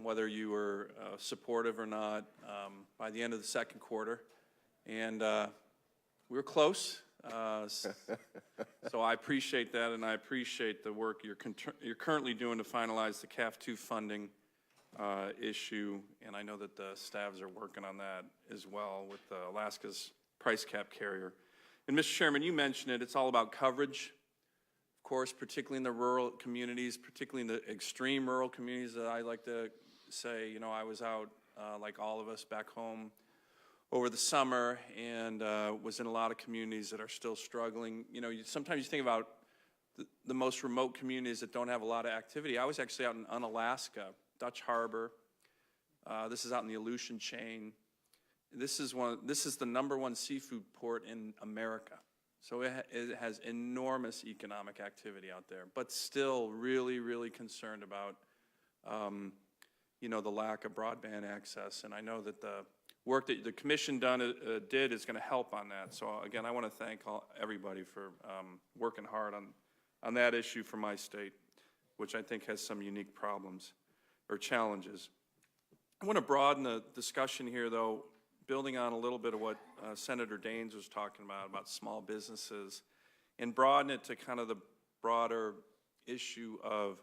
whether you were supportive or not, by the end of the second quarter. And we were close. So I appreciate that, and I appreciate the work you're currently doing to finalize the CAF2 funding issue. And I know that the staffs are working on that as well with Alaska's price cap carrier. And Mr. Chairman, you mentioned it. It's all about coverage. Of course, particularly in the rural communities, particularly in the extreme rural communities that I like to say, you know, I was out like all of us back home over the summer and was in a lot of communities that are still struggling. You know, sometimes you think about the most remote communities that don't have a lot of activity. I was actually out in Unalaska, Dutch Harbor. This is out in the Aleutian chain. This is the #1 seafood port in America. So it has enormous economic activity out there, but still really, really concerned about, you know, the lack of broadband access. And I know that the work that the commission did is going to help on that. So again, I want to thank everybody for working hard on that issue for my state, which I think has some unique problems or challenges. I want to broaden the discussion here, though, building on a little bit of what Senator Daines was talking about small businesses, and broaden it to kind of the broader issue of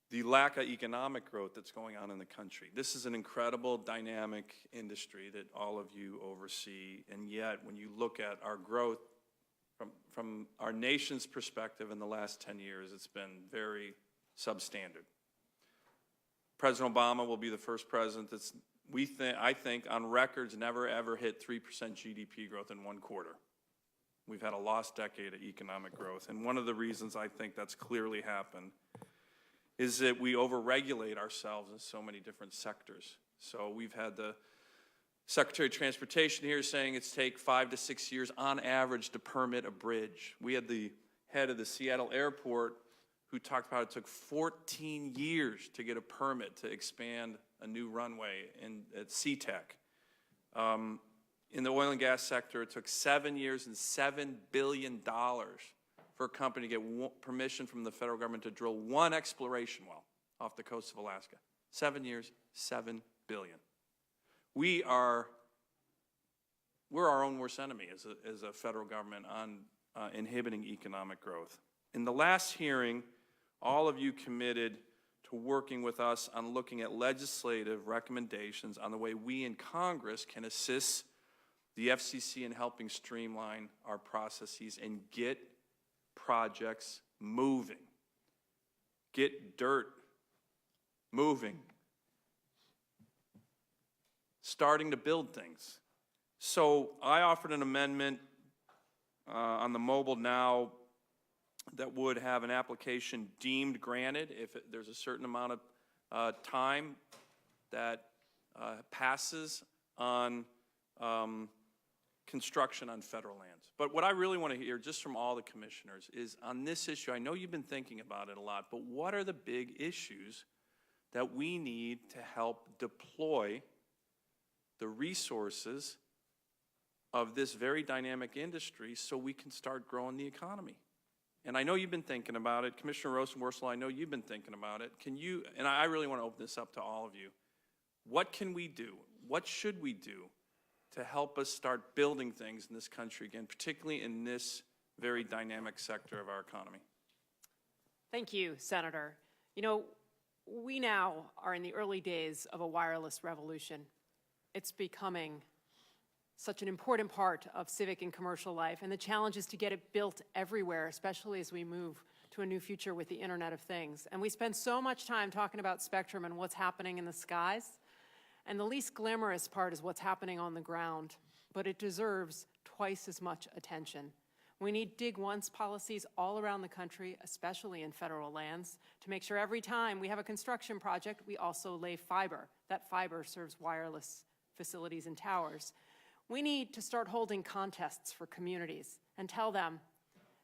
the lack of economic growth that's going on in the country. This is an incredible, dynamic industry that all of you oversee, and yet when you look at our growth from our nation's perspective in the last 10 years, it's been very substandard. President Obama will be the first president that's, I think, on records, never ever hit 3% GDP growth in one quarter. We've had a lost decade of economic growth, and one of the reasons I think that's clearly happened is that we overregulate ourselves in so many different sectors. So we've had the Secretary of Transportation here saying it's take 5 to 6 years on average to permit a bridge. We had the head of the Seattle airport who talked about it took 14 years to get a permit to expand a new runway at SeaTac. In the oil and gas sector, it took 7 years and $7 billion for a company to get permission from the federal government to drill one exploration well off the coast of Alaska. 7 years, $7 billion. We're our own worst enemy as a federal government on inhibiting economic growth. In the last hearing, all of you committed to working with us on looking at legislative recommendations on the way we in Congress can assist the FCC in helping streamline our processes and get projects moving. Get dirt moving. Starting to build things. So I offered an amendment on the Mobile Now that would have an application deemed granted if there's a certain amount of time that passes on construction on federal lands. But what I really want to hear just from all the commissioners is on this issue, I know you've been thinking about it a lot, but what are the big issues that we need to help deploy the resources of this very dynamic industry so we can start growing the economy? And I know you've been thinking about it. Commissioner Rosenworcel, I know you've been thinking about it. Can you, and I really want to open this up to all of you, what can we do? What should we do to help us start building things in this country again, particularly in this very dynamic sector of our economy? Thank you, Senator. You know, we now are in the early days of a wireless revolution. It's becoming such an important part of civic and commercial life, and the challenge is to get it built everywhere, especially as we move to a new future with the Internet of Things. And we spend so much time talking about spectrum and what's happening in the skies, and the least glamorous part is what's happening on the ground, but it deserves twice as much attention. We need dig once policies all around the country, especially in federal lands, to make sure every time we have a construction project, we also lay fiber. That fiber serves wireless facilities and towers. We need to start holding contests for communities and tell them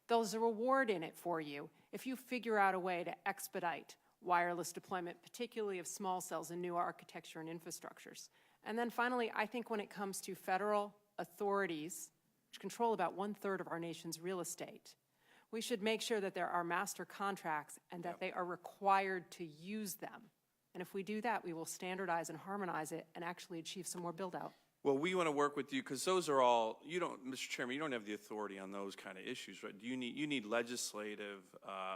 there's a reward in it for you if you figure out a way to expedite wireless deployment, particularly of small cells and new architecture and infrastructures. And then finally, I think when it comes to federal authorities, which control about 1/3 of our nation's real estate, we should make sure that there are master contracts and that they are required to use them. And if we do that, we will standardize and harmonize it and actually achieve some more build-out. Well, we want to work with you because those are all, you don't, Mr. Chairman, you don't have the authority on those kind of issues, right? You need legislative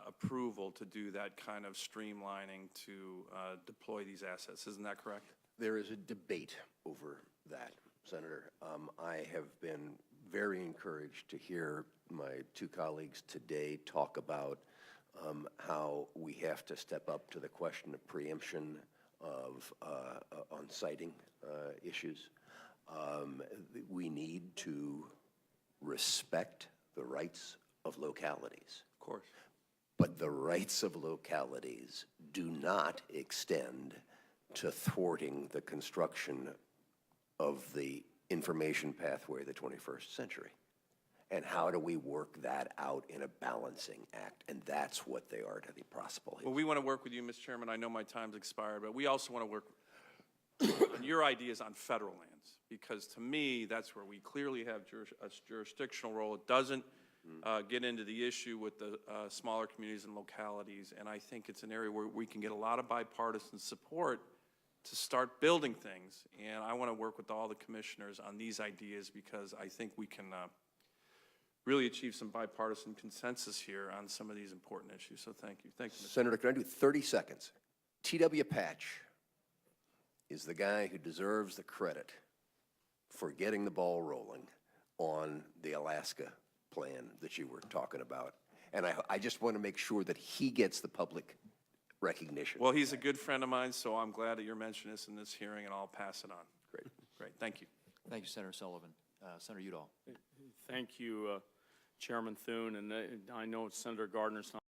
approval to do that kind of streamlining to deploy these assets. Isn't that correct? There is a debate over that, Senator. I have been very encouraged to hear my two colleagues today talk about how we have to step up to the question of preemption of on siting issues. We need to respect the rights of localities. Of course. But the rights of localities do not extend to thwarting the construction of the information pathway of the 21st century. And how do we work that out in a balancing act? And that's what the art of the possible is. Well, we want to work with you, Mr. Chairman. I know my time's expired, but we also want to work on your ideas on federal lands, because to me, that's where we clearly have a jurisdictional role. It doesn't get into the issue with the smaller communities and localities, and I think it's an area where we can get a lot of bipartisan support to start building things. And I want to work with all the commissioners on these ideas because I think we can really achieve some bipartisan consensus here on some of these important issues. So thank you. Thank you, Mr. Senator, can I do 30 seconds? T.W. Patch is the guy who deserves the credit for getting the ball rolling on the Alaska plan that you were talking about. And I just want to make sure that he gets the public recognition. Well, he's a good friend of mine, so I'm glad that you're mentioning this in this hearing, and I'll pass it on. Great. Great. Thank you. Thank you, Senator Sullivan. Senator Udall. Thank you, Chairman Thune, and I know Senator Gardner's not